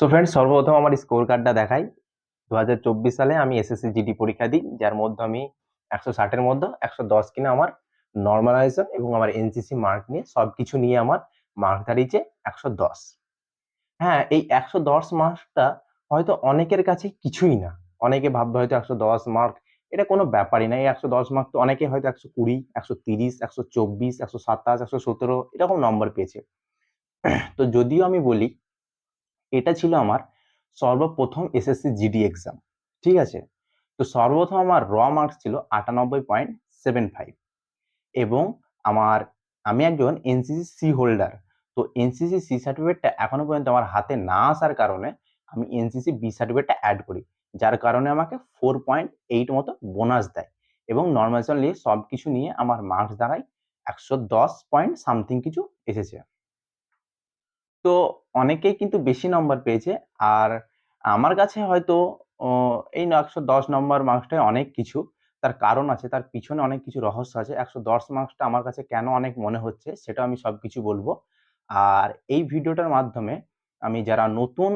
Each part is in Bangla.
সো ফ্রেন্ডস, সর্বপ্রথম আমার স্কোর কার্ডটা দেখাই। 2024 সালে আমি এসএসসি জিডি পরীক্ষা দিই, যার মধ্যে আমি 160-এর মধ্যে 110 কিনা আমার নর্মালাইজেশন এবং আমার এনসিসি মার্ক নিয়ে সবকিছু নিয়ে আমার মার্ক দাঁড়িয়েছে 110। হ্যাঁ, এই 110 মার্কসটা হয়তো অনেকের কাছে কিছুই না। অনেকে ভাববে হয়তো 110 মার্ক এটা কোনো ব্যাপারই না। এই 110 মার্ক তো অনেকে হয়তো 120, 130, 124, 127, 117 এরকম নম্বর পেয়েছে। তো যদিও আমি বলি এটা ছিল আমার সর্বপ্রথম এসএসসি জিডি এক্সাম, ঠিক আছে? তো সর্বপ্রথম আমার র মার্কস ছিল 98.75 এবং আমার আমি একজন এনসিসি সি হোল্ডার। তো এনসিসি সি সার্টিফিকেটটা এখনো পর্যন্ত আমার হাতে না আসার কারণে আমি এনসিসি বি সার্টিফিকেটটা অ্যাড করি, যার কারণে আমাকে 4.8 মতো বোনাস দেয় এবং নর্মালাইজেশন নিয়ে সবকিছু নিয়ে আমার মার্কস দাঁড়ায় 110 পয়েন্ট সামথিং কিছু এসেছে। তো অনেকেই কিন্তু বেশি নম্বর পেয়েছে। আর আমার কাছে হয়তো ও এই 110 নম্বর মার্কসটাই অনেক কিছু। তার কারণ আছে, তার পিছনে অনেক কিছু রহস্য আছে। 110 মার্কসটা আমার কাছে কেন অনেক মনে হচ্ছে সেটাও আমি সবকিছু বলবো। আর এই ভিডিওটার মাধ্যমে আমি যারা নতুন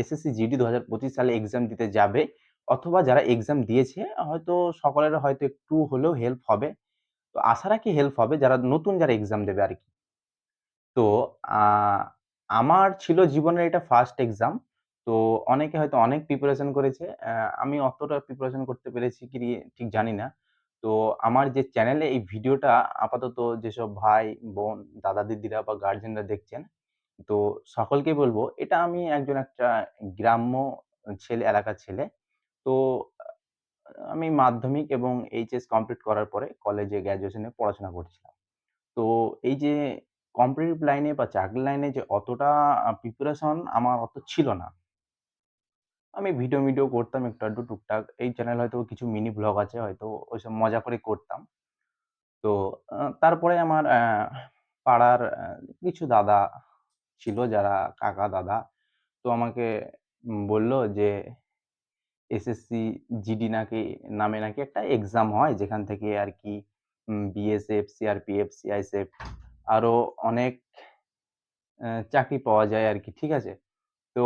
এসএসসি জিডি 2025 সালে এক্সাম দিতে যাবে অথবা যারা এক্সাম দিয়েছে হয়তো সকলের হয়তো একটু হলেও হেল্প হবে। তো আশা রাখি হেল্প হবে যারা নতুন যারা এক্সাম দেবে আরকি। তো আ আমার ছিল জীবনের এটা ফার্স্ট এক্সাম। তো অনেকে হয়তো অনেক প্রিপারেশন করেছে। আমি অতটা প্রিপারেশন করতে পেরেছি কি ঠিক জানি না। তো আমার যে চ্যানেলে এই ভিডিওটা আপাতত যেসব ভাই, বোন, দাদা-দিদিরা বা গার্ডিয়ানরা দেখছেন, তো সকলকেই বলব এটা আমি একটা গ্রাম্য ছেলে, এলাকার ছেলে। তো আমি মাধ্যমিক এবং এইচএস কমপ্লিট করার পরে কলেজে গ্র্যাজুয়েশনে পড়াশোনা করছিলাম। তো এই যে কম্পিটিটিভ লাইনে বা চাকরির লাইনে যে অতটা প্রিপারেশন আমার অত ছিল না। আমি ভিডিও করতাম একটু আধটু টুকটাক। এই চ্যানেলে হয়তো কিছু মিনি ব্লগ আছে, হয়তো ওইসব মজা করে করতাম। তো তারপরে আমার পাড়ার কিছু দাদা ছিল যারা কাকা, দাদা। তো আমাকে বলল যে এসএসসি জিডি নামে নাকি একটা এক্সাম হয় যেখান থেকে আরকি বিএসএফ, সিআরপিএফ, সিআইএসএফ আরো অনেক চাকরি পাওয়া যায় আরকি। ঠিক আছে? তো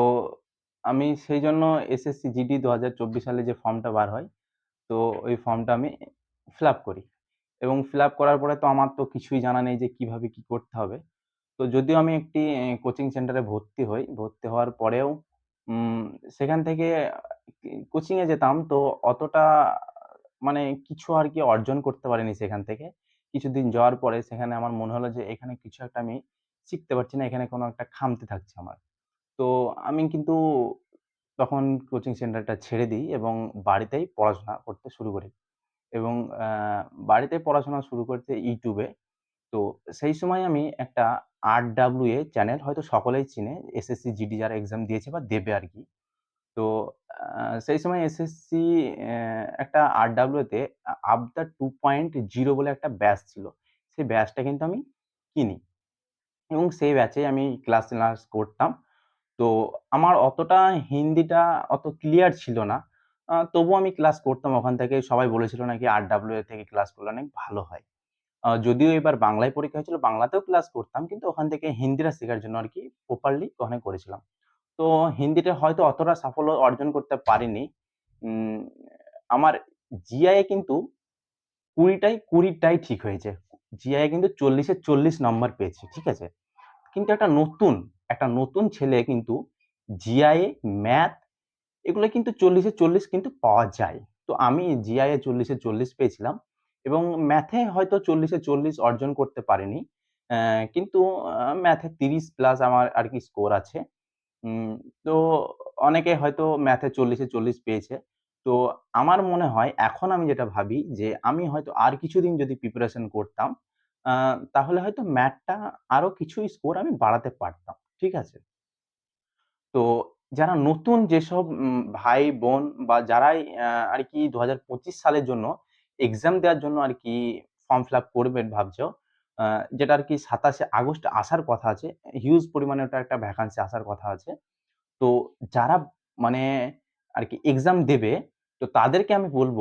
আমি সেইজন্য এসএসসি জিডি ২০২৪ সালে যে ফর্মটা বার হয়, তো ওই ফর্মটা আমি ফিল আপ করি এবং ফিল আপ করার পরে তো আমার তো কিছুই জানা নেই যে কিভাবে কি করতে হবে। তো যদিও আমি একটি কোচিং সেন্টারে ভর্তি হই। ভর্তি হওয়ার পরেও উম সেখান থেকে কোচিং এ যেতাম তো অতটা মানে কিছু আরকি অর্জন করতে পারিনি সেখান থেকে। কিছুদিন যাওয়ার পরে সেখানে আমার মনে হলো যে এখানে কিছু একটা আমি শিখতে পারছি না। এখানে কোনো একটা খামতি থাকছে আমার। তো আমি কিন্তু তখন কোচিং সেন্টারটা ছেড়ে দিই এবং বাড়িতেই পড়াশোনা করতে শুরু করি এবং আ বাড়িতে পড়াশোনা শুরু করতে YouTube এ। তো সেই সময় আমি একটা RWA চ্যানেল হয়তো সকলেই চিনে। এসএসসি, জিডি যারা এক্সাম দিয়েছে বা দেবে আরকি। তো সেই সময় এসএসসি একটা RWA তে আবদা 2.0 বলে একটা ব্যাচ ছিল। সেই ব্যাচটা কিন্তু আমি কিনি এবং সেই ব্যাচেই আমি ক্লাস করতাম। তো আমার অতটা হিন্দিটা অত ক্লিয়ার ছিল না। তবুও আমি ক্লাস করতাম ওখান থেকে। সবাই বলেছিল নাকি RWA থেকে ক্লাস করলে অনেক ভালো হয়। যদিও এবার বাংলায় পরীক্ষা হয়েছিল, বাংলাতেও ক্লাস করতাম। কিন্তু ওখান থেকে হিন্দিটা শেখার জন্য আরকি প্রপারলি ওখানে করেছিলাম। তো হিন্দিতে হয়তো অতটা সাফল্য অর্জন করতে পারিনি। উম আমার জিআই এ কিন্তু ২০টাই ঠিক হয়েছে। জিআই এ কিন্তু ৪০ এ ৪০ নাম্বার পেয়েছি। ঠিক আছে? কিন্তু একটা নতুন ছেলে কিন্তু জিআই, ম্যাথ এগুলো কিন্তু ৪০ এ ৪০ কিন্তু পাওয়া যায়। তো আমি জিআই এ ৪০ এ ৪০ পেয়েছিলাম এবং ম্যাথে হয়তো ৪০ এ ৪০ অর্জন করতে পারিনি। কিন্তু ম্যাথে ৩০ প্লাস আমার আরকি স্কোর আছে। উম তো অনেকে হয়তো ম্যাথে ৪০ এ ৪০ পেয়েছে। তো আমার মনে হয় এখন আমি যেটা ভাবি যে আমি হয়তো আর কিছুদিন যদি প্রিপারেশন করতাম, আ তাহলে হয়তো ম্যাথটা আরো কিছু স্কোর আমি বাড়াতে পারতাম। ঠিক আছে? তো যারা নতুন যেসব ভাই-বোন বা যারাই আরকি ২০২৫ সালের জন্য এক্সাম দেওয়ার জন্য আরকি ফর্ম ফিল আপ করবেন ভাবছো, আ যেটা আরকি ২৭শে আগস্ট আসার কথা আছে। হিউজ পরিমাণে ওটা একটা ভ্যাকান্সি আসার কথা আছে। তো যারা মানে আরকি এক্সাম দেবে, তো তাদেরকে আমি বলব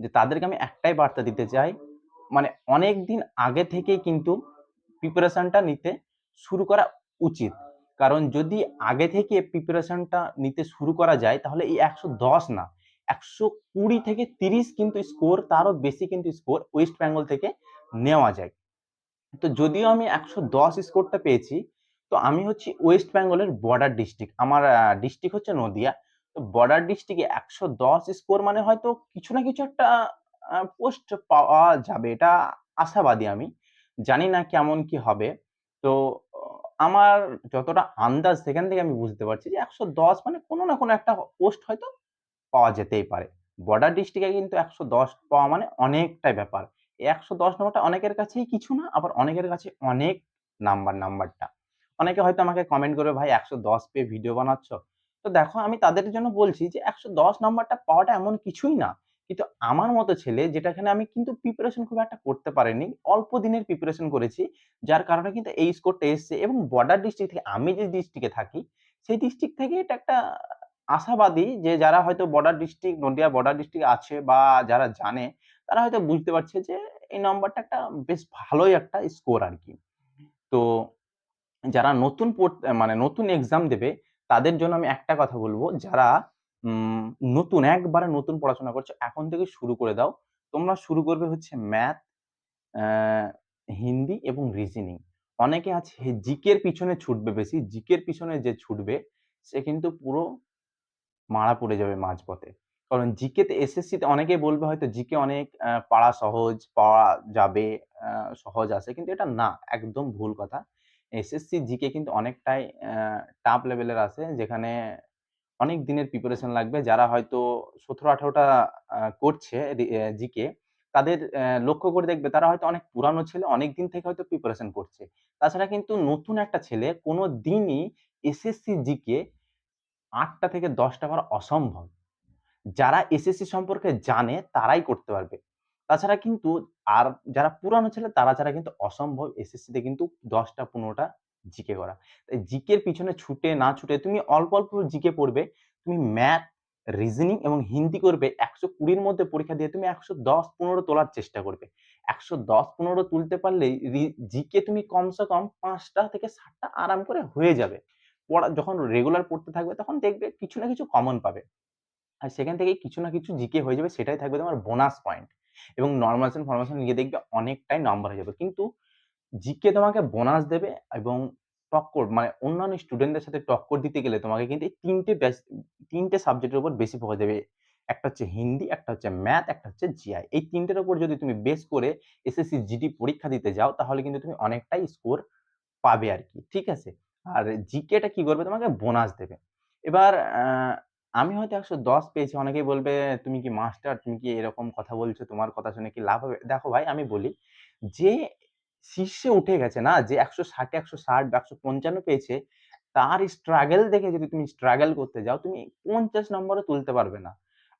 যে তাদেরকে আমি একটাই বার্তা দিতে চাই, মানে অনেকদিন আগে থেকেই কিন্তু প্রিপারেশনটা নিতে শুরু করা উচিত। কারণ যদি আগে থেকে প্রিপারেশনটা নিতে শুরু করা যায় তাহলে এই ১১০ না ১২০ থেকে ৩০ কিন্তু স্কোর, তারও বেশি কিন্তু স্কোর ওয়েস্ট বেঙ্গল থেকে নেওয়া যায়। তো যদিও আমি ১১০ স্কোরটা পেয়েছি, তো আমি হচ্ছি ওয়েস্ট বেঙ্গলের বর্ডার ডিস্ট্রিক্ট। আমার ডিস্ট্রিক্ট হচ্ছে নদিয়া। তো বর্ডার ডিস্ট্রিক্টে ১১০ স্কোর মানে হয়তো কিছু না কিছু একটা পোস্ট পাওয়া যাবে। এটা আশাবাদী আমি। জানি না কেমন কি হবে। তো অ আমার যতটা আন্দাজ সেখান থেকে আমি বুঝতে পারছি যে ১১০ মানে কোনো না কোনো একটা পোস্ট হয়তো পাওয়া যেতেই পারে। বর্ডার ডিস্ট্রিক্টে কিন্তু ১১০ পাওয়া মানে অনেকটাই ব্যাপার। এই ১১০ নাম্বারটা অনেকের কাছেই কিছু না, আবার অনেকের কাছে অনেক নাম্বারটা। অনেকে হয়তো আমাকে কমেন্ট করবে, "ভাই ১১০ পেয়ে ভিডিও বানাচ্ছ?" তো দেখো আমি তাদের জন্য বলছি যে ১১০ নাম্বারটা পাওয়াটা এমন কিছুই না। কিন্তু আমার মতো ছেলে যেটাখানে আমি কিন্তু প্রিপারেশন খুব একটা করতে পারিনি। অল্প দিনের প্রিপারেশন করেছি। যার কারণে কিন্তু এই স্কোরটা এসছে এবং বর্ডার ডিস্ট্রিক্ট থেকে আমি যে ডিস্ট্রিক্টে থাকি, সেই ডিস্ট্রিক্ট থেকে এটা একটা আশাবাদী যে যারা হয়তো border district, Nadia border district আছে বা যারা জানে, তারা হয়তো বুঝতে পারছে যে এই নাম্বারটা একটা বেশ ভালোই একটা স্কোর আরকি। তো যারা নতুন মানে নতুন এক্সাম দেবে, তাদের জন্য আমি একটা কথা বলব, যারা উম নতুন একবারে নতুন পড়াশোনা করছো, এখন থেকে শুরু করে দাও। তোমরা শুরু করবে হচ্ছে ম্যাথ, অ্যা হিন্দি এবং রিজনিং। অনেকে আছে জিকে এর পিছনে ছুটবে বেশি। জিকে এর পিছনে যে ছুটবে, সে কিন্তু পুরো মারা পড়ে যাবে মাঝপথে। কারণ জিকে তে এসএসসি তে অনেকেই বলবে হয়তো জিকে অনেক পারা সহজ, পাওয়া যাবে, আ সহজ আছে। কিন্তু এটা না, একদম ভুল কথা। এসএসসি জিকে কিন্তু অনেকটাই টাফ লেভেলের আছে, যেখানে অনেক দিনের প্রিপারেশন লাগবে। যারা হয়তো ১৭-১৮ টা করছে জিকে, তাদের লক্ষ্য করে দেখবে তারা হয়তো অনেক পুরানো ছেলে, অনেকদিন থেকে হয়তো প্রিপারেশন করছে। তাছাড়া কিন্তু নতুন একটা ছেলে কোনদিনই এসএসসি জিকে ৮ টা থেকে ১০ টা করা অসম্ভব। যারা এসএসসি সম্পর্কে জানে তারাই করতে পারবে। তাছাড়া কিন্তু আর যারা পুরানো ছেলে তারা ছাড়া কিন্তু অসম্ভব এসএসসিতে কিন্তু ১০ টা ১৫ টা জিকে করা। তাই জিকের পিছনে ছুটে না ছুটে তুমি অল্প জিকে পড়বে। তুমি ম্যাথ, রিজনিং এবং হিন্দি করবে ১২০ র মধ্যে পরীক্ষা দিয়ে তুমি ১১০-১৫ তোলার চেষ্টা করবে। ১১০-১৫ তুলতে পারলেই জিকে তুমি কমসে কম ৫ টা থেকে ৭ টা আরাম করে হয়ে যাবে। যখন রেগুলার পড়তে থাকবে তখন দেখবে কিছু না কিছু কমন পাবে। আর সেখান থেকেই কিছু না কিছু জিকে হয়ে যাবে, সেটাই থাকবে তোমার বোনাস পয়েন্ট। এবং নরমালাইজেশন নিয়ে দেখবে অনেকটাই নাম্বার হয়ে যাবে। কিন্তু জিকে তোমাকে বোনাস দেবে এবং টক্কর মানে অন্যান্য স্টুডেন্টদের সাথে টক্কর দিতে গেলে তোমাকে কিন্তু এই ৩ টে সাবজেক্টের উপর বেশি ফোকাস দেবে। একটা হচ্ছে হিন্দি, একটা হচ্ছে ম্যাথ, একটা হচ্ছে জিআই। এই ৩ টের উপর যদি তুমি বেস করে এসএসসি জিডি পরীক্ষা দিতে যাও তাহলে কিন্তু তুমি অনেকটাই স্কোর পাবে আরকি। ঠিক আছে? আর জিকে টা কি করবে? তোমাকে বোনাস দেবে। এবার আমি হয়তো ১১০ পেয়েছি। অনেকেই বলবে, "তুমি কি মাস্টার? তুমি কি এরকম কথা বলছো? তোমার কথা শুনে কি লাভ হবে?" দেখো ভাই আমি বলি, যে শীর্ষে উঠে গেছে না, যে ১৬০ এ ১৬০ বা ১৫৫ পেয়েছে, তার স্ট্রাগল দেখে যদি তুমি স্ট্রাগল করতে যাও, তুমি ৫০ নম্বরও তুলতে পারবে না।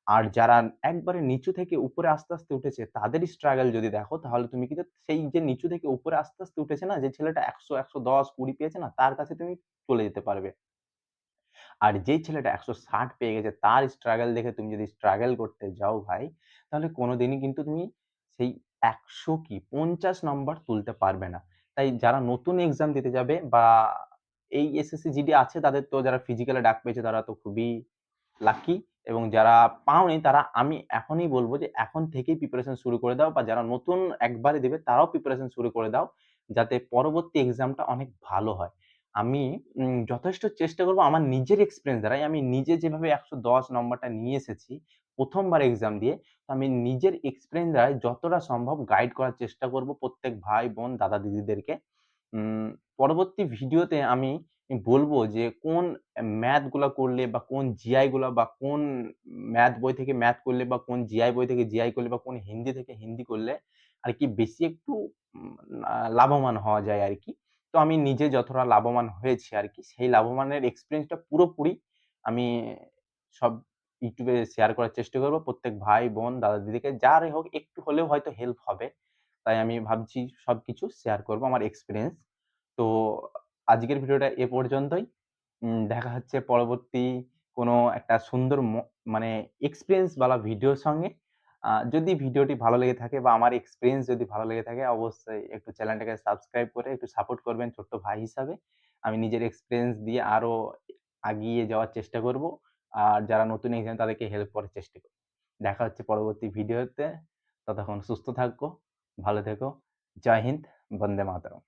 আর যারা একবারে নিচু থেকে উপরে আস্তে উঠেছে, তাদের স্ট্রাগল যদি দেখো, তাহলে তুমি কিন্তু সেই যে নিচু থেকে উপরে আস্তে উঠেছে না, যে ছেলেটা ১০০, ১১০, ২০ পেয়েছে না, তার কাছে তুমি চলে যেতে পারবে। আর যেই ছেলেটা ১৬০ পেয়ে গেছে, তার স্ট্রাগল দেখে তুমি যদি স্ট্রাগল করতে যাও ভাই, তাহলে কোনদিনই কিন্তু তুমি সেই ১০০ কি ৫০ নাম্বার তুলতে পারবে না। তাই যারা নতুন এক্সাম দিতে যাবে বা এই এসএসসি জিডি আছে, তাদের তো যারা ফিজিক্যালে ডাক পেয়েছে তারা তো খুবই লাকি, এবং যারা পাওনি তারা আমি এখনই বলব যে এখন থেকেই প্রিপারেশন শুরু করে দাও, বা যারা নতুন একবারে দেবে তারাও প্রিপারেশন শুরু করে দাও। যাতে পরবর্তী এক্সামটা অনেক ভালো হয়। আমি যথেষ্ট চেষ্টা করব আমার নিজের এক্সপেরিয়েন্স দ্বারাই, আমি নিজে যেভাবে ১১০ নম্বরটা নিয়ে এসেছি ১ম বার এক্সাম দিয়ে, তো আমি নিজের এক্সপেরিয়েন্স দ্বারাই যতটা সম্ভব গাইড করার চেষ্টা করব প্রত্যেক ভাই, বোন, দাদা, দিদিদেরকে। উম পরবর্তী ভিডিওতে আমি বলব যে কোন ম্যাথ গুলা করলে বা কোন জিআই গুলা বা কোন ম্যাথ বই থেকে ম্যাথ করলে বা কোন জিআই বই থেকে জিআই করলে বা কোন হিন্দি থেকে হিন্দি করলে আরকি বেশি একটু উম লাভবান হওয়া যায় আরকি। তো আমি নিজে যতটা লাভবান হয়েছি আরকি, সেই লাভবানের এক্সপেরিয়েন্সটা পুরোপুরি আমি সব YouTube এ শেয়ার করার চেষ্টা করব। প্রত্যেক ভাই, বোন, দাদা, দিদিকে যারই হোক একটু হলেও হয়তো হেল্প হবে। তাই আমি ভাবছি সবকিছু শেয়ার করব আমার এক্সপেরিয়েন্স। তো আজকের ভিডিওটা এ পর্যন্তই। দেখা হচ্ছে পরবর্তী কোনো একটা সুন্দর মানে এক্সপেরিয়েন্স ওয়ালা ভিডিওর সঙ্গে। যদি ভিডিওটি ভালো লেগে থাকে বা আমার এক্সপেরিয়েন্স যদি ভালো লেগে থাকে, অবশ্যই একটু চ্যানেলটাকে সাবস্ক্রাইব করে একটু সাপোর্ট করবেন ছোট্ট ভাই হিসাবে। আমি নিজের এক্সপেরিয়েন্স দিয়ে আরো আগিয়ে যাওয়ার চেষ্টা করব। আর যারা নতুন এক্সাম তাদেরকে হেল্প করার চেষ্টা করব। দেখা হচ্ছে পরবর্তী ভিডিওতে। ততক্ষণ সুস্থ থাকো, ভালো থেকো। জয় হিন্দ, বন্দে মাতরম।